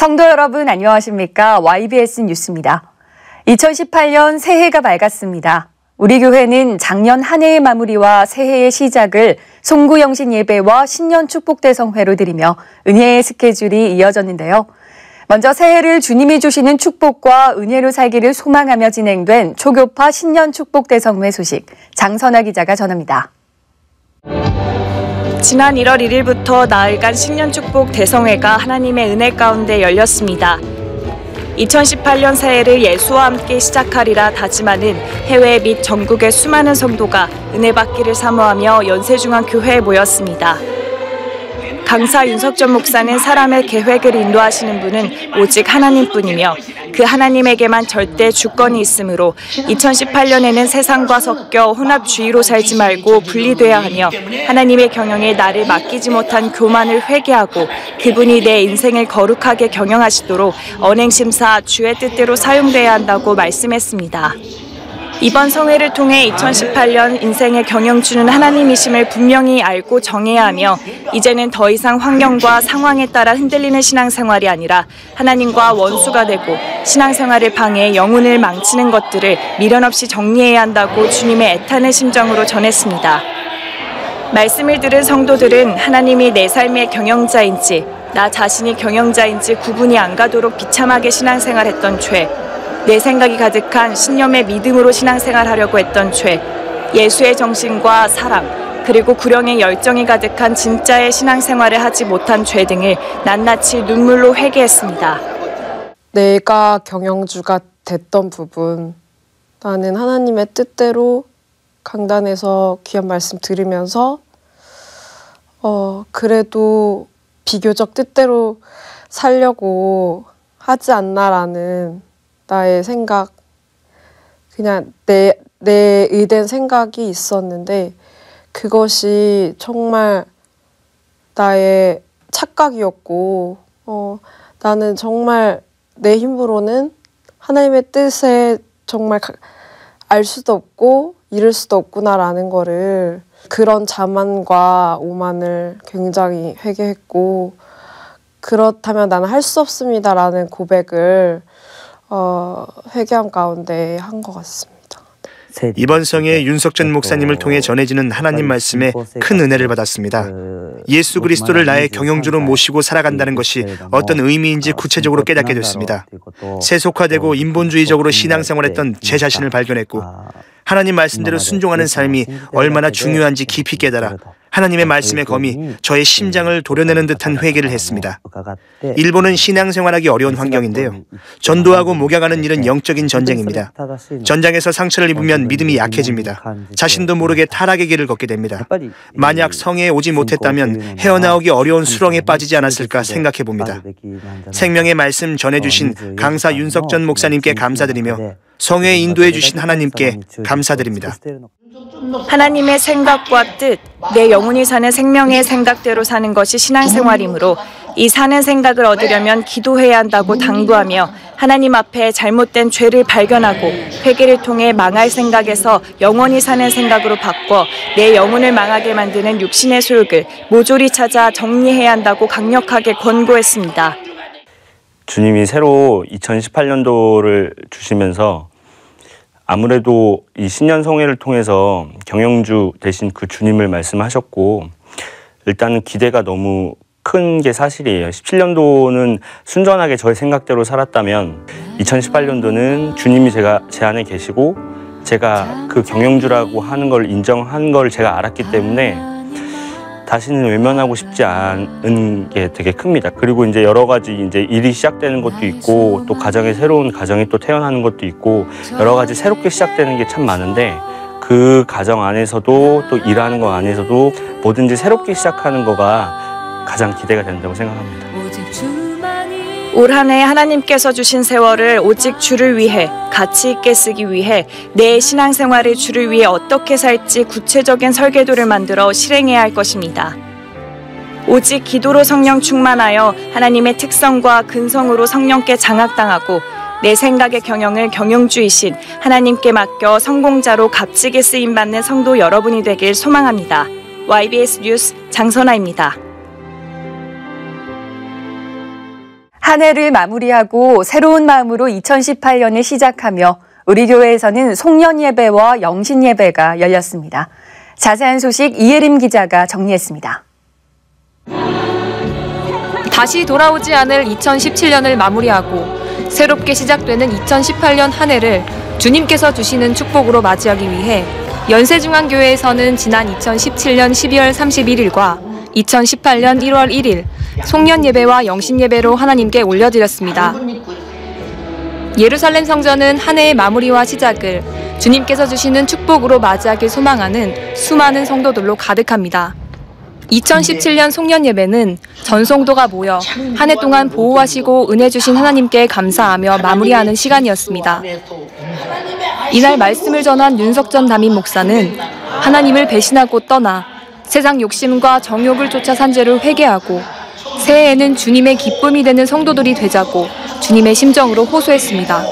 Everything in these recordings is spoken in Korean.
성도 여러분 안녕하십니까? YBS 뉴스입니다. 2018년 새해가 밝았습니다. 우리 교회는 작년 한 해의 마무리와 새해의 시작을 송구영신 예배와 신년 축복대성회로 드리며 은혜의 스케줄이 이어졌는데요. 먼저 새해를 주님이 주시는 축복과 은혜로 살기를 소망하며 진행된 초교파 신년 축복대성회 소식 장선아 기자가 전합니다. 지난 1월 1일부터 나흘간 신년축복 대성회가 하나님의 은혜 가운데 열렸습니다. 2018년 새해를 예수와 함께 시작하리라 다짐하는 해외 및 전국의 수많은 성도가 은혜 받기를 사모하며 연세중앙교회에 모였습니다. 강사 윤석전 목사는 사람의 계획을 인도하시는 분은 오직 하나님뿐이며 그 하나님에게만 절대 주권이 있으므로 2018년에는 세상과 섞여 혼합주의로 살지 말고 분리돼야 하며 하나님의 경영에 나를 맡기지 못한 교만을 회개하고 그분이 내 인생을 거룩하게 경영하시도록 언행심사 주의 뜻대로 사용돼야 한다고 말씀했습니다. 이번 성회를 통해 2018년 인생의 경영주는 하나님이심을 분명히 알고 정해야 하며 이제는 더 이상 환경과 상황에 따라 흔들리는 신앙생활이 아니라 하나님과 원수가 되고 신앙생활을 방해해 영혼을 망치는 것들을 미련 없이 정리해야 한다고 주님의 애타는 심정으로 전했습니다. 말씀을 들은 성도들은 하나님이 내 삶의 경영자인지 나 자신이 경영자인지 구분이 안 가도록 비참하게 신앙생활했던 죄, 내 생각이 가득한 신념의 믿음으로 신앙생활하려고 했던 죄, 예수의 정신과 사랑, 그리고 구령의 열정이 가득한 진짜의 신앙생활을 하지 못한 죄 등을 낱낱이 눈물로 회개했습니다. 내가 경영주가 됐던 부분, 나는 하나님의 뜻대로 강단에서 귀한 말씀 들으면서 그래도 비교적 뜻대로 살려고 하지 않나라는 나의 생각, 그냥 내 의된 생각이 있었는데 그것이 정말 나의 착각이었고 나는 정말 내 힘으로는 하나님의 뜻에 정말 알 수도 없고 이룰 수도 없구나라는 거를 그런 자만과 오만을 굉장히 회개했고 그렇다면 나는 할 수 없습니다라는 고백을 회개함 가운데 한 것 같습니다. 이번 성에 윤석전 목사님을 통해 전해지는 하나님 말씀에 큰 은혜를 받았습니다. 예수 그리스도를 나의 경영주로 모시고 살아간다는 것이 어떤 의미인지 구체적으로 깨닫게 됐습니다. 세속화되고 인본주의적으로 신앙생활했던 제 자신을 발견했고 하나님 말씀대로 순종하는 삶이 얼마나 중요한지 깊이 깨달아 하나님의 말씀의 검이 저의 심장을 도려내는 듯한 회개를 했습니다. 일본은 신앙생활하기 어려운 환경인데요. 전도하고 목양하는 일은 영적인 전쟁입니다. 전장에서 상처를 입으면 믿음이 약해집니다. 자신도 모르게 타락의 길을 걷게 됩니다. 만약 성회에 오지 못했다면 헤어나오기 어려운 수렁에 빠지지 않았을까 생각해 봅니다. 생명의 말씀 전해주신 강사 윤석전 목사님께 감사드리며 성회에 인도해 주신 하나님께 감사드립니다. 하나님의 생각과 뜻, 내 영혼이 사는 생명의 생각대로 사는 것이 신앙생활이므로 이 사는 생각을 얻으려면 기도해야 한다고 당부하며 하나님 앞에 잘못된 죄를 발견하고 회개를 통해 망할 생각에서 영원히 사는 생각으로 바꿔 내 영혼을 망하게 만드는 육신의 소욕을 모조리 찾아 정리해야 한다고 강력하게 권고했습니다. 주님이 새로 2018년도를 주시면서 아무래도 이 신년성회를 통해서 경영주 대신 그 주님을 말씀하셨고 일단은 기대가 너무 큰 게 사실이에요. 17년도는 순전하게 저의 생각대로 살았다면 2018년도는 주님이 제 안에 계시고 제가 그 경영주라고 하는 걸 인정한 걸 제가 알았기 때문에 다시는 외면하고 싶지 않은 게 되게 큽니다. 그리고 이제 여러 가지 이제 일이 시작되는 것도 있고 또 새로운 가정이 또 태어나는 것도 있고 여러 가지 새롭게 시작되는 게 참 많은데 그 가정 안에서도 또 일하는 거 안에서도 뭐든지 새롭게 시작하는 거가 가장 기대가 된다고 생각합니다. 올 한 해 하나님께서 주신 세월을 오직 주를 위해 가치 있게 쓰기 위해 내 신앙생활을 주를 위해 어떻게 살지 구체적인 설계도를 만들어 실행해야 할 것입니다. 오직 기도로 성령 충만하여 하나님의 특성과 근성으로 성령께 장악당하고 내 생각의 경영을 경영주이신 하나님께 맡겨 성공자로 값지게 쓰임받는 성도 여러분이 되길 소망합니다. YBS 뉴스 장선아입니다. 한 해를 마무리하고 새로운 마음으로 2018년을 시작하며 우리 교회에서는 송년 예배와 영신 예배가 열렸습니다. 자세한 소식 이예림 기자가 정리했습니다. 다시 돌아오지 않을 2017년을 마무리하고 새롭게 시작되는 2018년 한 해를 주님께서 주시는 축복으로 맞이하기 위해 연세중앙교회에서는 지난 2017년 12월 31일과 2018년 1월 1일 송년 예배와 영신 예배로 하나님께 올려드렸습니다. 예루살렘 성전은 한 해의 마무리와 시작을 주님께서 주시는 축복으로 맞이하길 소망하는 수많은 성도들로 가득합니다. 2017년 송년 예배는 전 성도가 모여 한 해 동안 보호하시고 은혜 주신 하나님께 감사하며 마무리하는 시간이었습니다. 이날 말씀을 전한 윤석전 담임 목사는 하나님을 배신하고 떠나 세상 욕심과 정욕을 쫓아 산 죄를 회개하고 새해에는 주님의 기쁨이 되는 성도들이 되자고 주님의 심정으로 호소했습니다.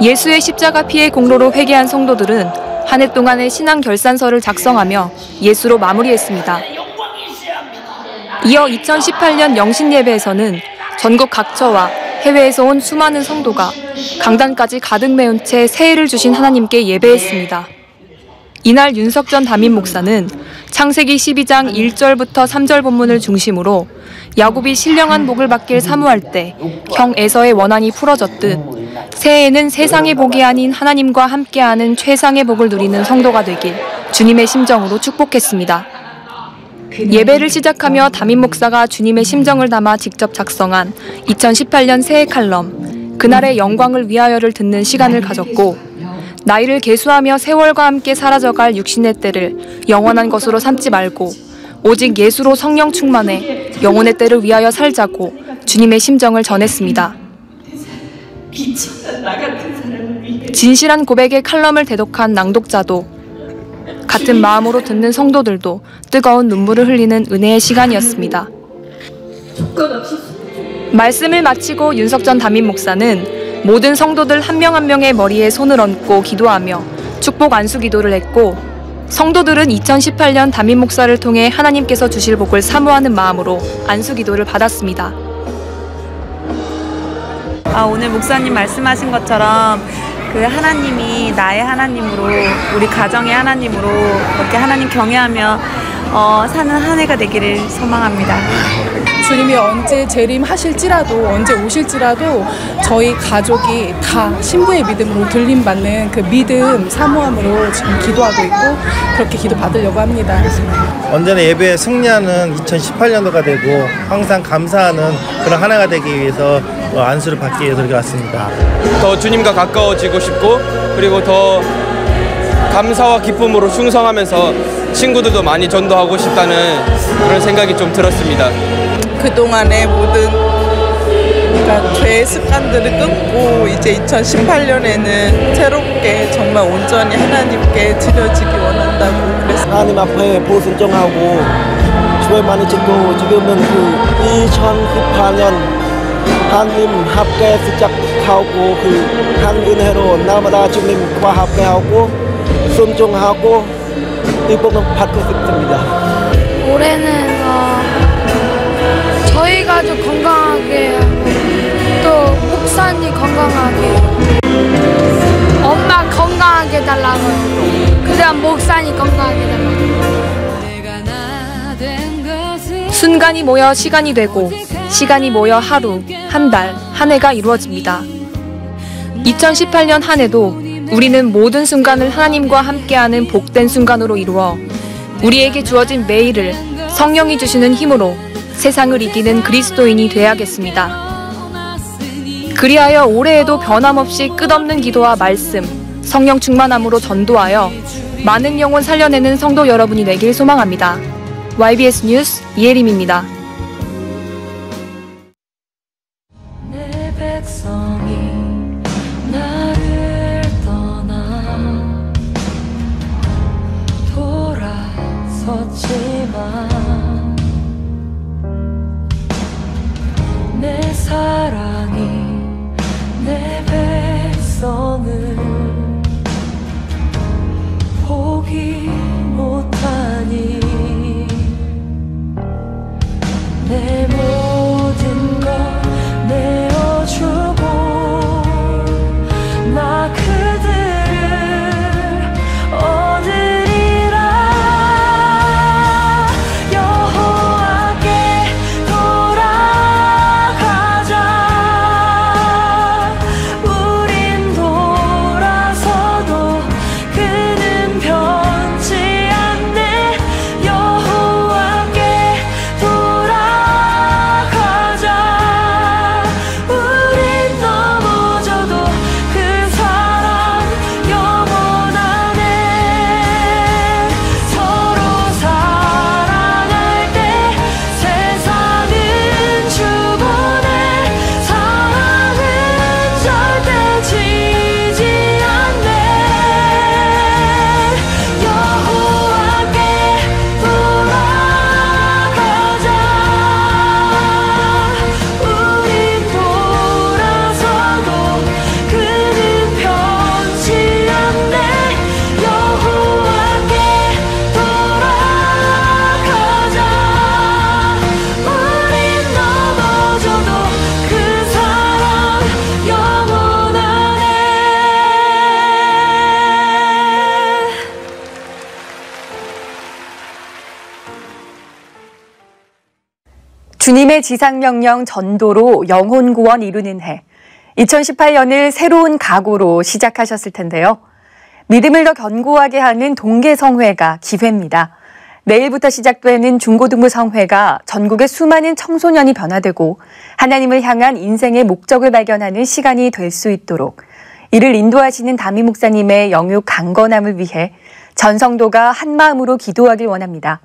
예수의 십자가 피의 공로로 회개한 성도들은 한 해 동안의 신앙 결산서를 작성하며 예수로 마무리했습니다. 이어 2018년 영신 예배에서는 전국 각처와 해외에서 온 수많은 성도가 강단까지 가득 메운 채 새해를 주신 하나님께 예배했습니다. 이날 윤석전 담임 목사는 창세기 12장 1절부터 3절 본문을 중심으로 야곱이 신령한 복을 받길 사모할 때 형 에서의 원한이 풀어졌듯 새해에는 세상의 복이 아닌 하나님과 함께하는 최상의 복을 누리는 성도가 되길 주님의 심정으로 축복했습니다. 예배를 시작하며 담임 목사가 주님의 심정을 담아 직접 작성한 2018년 새해 칼럼 그날의 영광을 위하여를 듣는 시간을 가졌고 나이를 계수하며 세월과 함께 사라져갈 육신의 때를 영원한 것으로 삼지 말고 오직 예수로 성령 충만해 영혼의 때를 위하여 살자고 주님의 심정을 전했습니다. 진실한 고백의 칼럼을 대독한 낭독자도 같은 마음으로 듣는 성도들도 뜨거운 눈물을 흘리는 은혜의 시간이었습니다. 말씀을 마치고 윤석전 담임 목사는 모든 성도들 한 명 한 명의 머리에 손을 얹고 기도하며 축복 안수 기도를 했고 성도들은 2018년 담임 목사를 통해 하나님께서 주실 복을 사모하는 마음으로 안수 기도를 받았습니다. 오늘 목사님 말씀하신 것처럼 그 하나님이 나의 하나님으로 우리 가정의 하나님으로 그렇게 하나님 경외하며 사는 한 해가 되기를 소망합니다. 주님이 언제 재림하실지라도 언제 오실지라도 저희 가족이 다 신부의 믿음으로 들림받는 그 믿음 사모함으로 지금 기도하고 있고 그렇게 기도 받으려고 합니다. 언제나 예배에 승리하는 2018년도가 되고 항상 감사하는 그런 한 해가 되기 위해서 안수를 받기 위해서 이렇게 왔습니다. 더 주님과 가까워지고 싶고 그리고 더 감사와 기쁨으로 충성하면서 친구들도 많이 전도하고 싶다는 그런 생각이 좀 들었습니다. 그동안의 모든 죄의 습관들을 끊고 이제 2018년에는 새롭게 정말 온전히 하나님께 드려지기 원한다고 그랬습니다. 하나님 앞에 보순종하고 주의 많이 짓고 지금은 그 2018년 하나님 함께 시작하고 그 한 은혜로 날마다 주님과 함께하고 순종하고 일복을 받고 싶습니다. 올해는 저희 가족 건강하게 하고 또 목사님 건강하게 엄마 건강하게 달라고요. 그다음 목사님 건강하게 달라고요. 순간이 모여 시간이 되고 시간이 모여 하루, 한 달, 한 해가 이루어집니다. 2018년 한 해도 우리는 모든 순간을 하나님과 함께하는 복된 순간으로 이루어 우리에게 주어진 매일을 성령이 주시는 힘으로 세상을 이기는 그리스도인이 되어야겠습니다. 그리하여 올해에도 변함없이 끝없는 기도와 말씀, 성령 충만함으로 전도하여 많은 영혼 살려내는 성도 여러분이 되길 소망합니다. YBS 뉴스 이예림입니다. 내 백성이 나를 떠나 돌아섰지만 내 사랑이 내 백성을 포기 못하니 내 모든 것 주님의 지상명령 전도로 영혼 구원 이루는 해. 2018년을 새로운 각오로 시작하셨을 텐데요. 믿음을 더 견고하게 하는 동계성회가 기회입니다. 내일부터 시작되는 중고등부성회가 전국의 수많은 청소년이 변화되고 하나님을 향한 인생의 목적을 발견하는 시간이 될 수 있도록 이를 인도하시는 담임 목사님의 영육 강건함을 위해 전 성도가 한마음으로 기도하길 원합니다.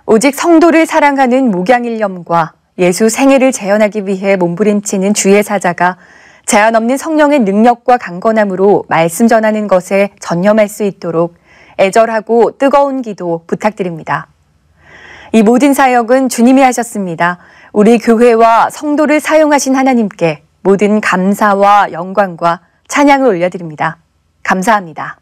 오직 성도를 사랑하는 목양일념과 예수 생애를 재현하기 위해 몸부림치는 주의 사자가 제한 없는 성령의 능력과 강건함으로 말씀 전하는 것에 전념할 수 있도록 애절하고 뜨거운 기도 부탁드립니다. 이 모든 사역은 주님이 하셨습니다. 우리 교회와 성도를 사용하신 하나님께 모든 감사와 영광과 찬양을 올려드립니다. 감사합니다.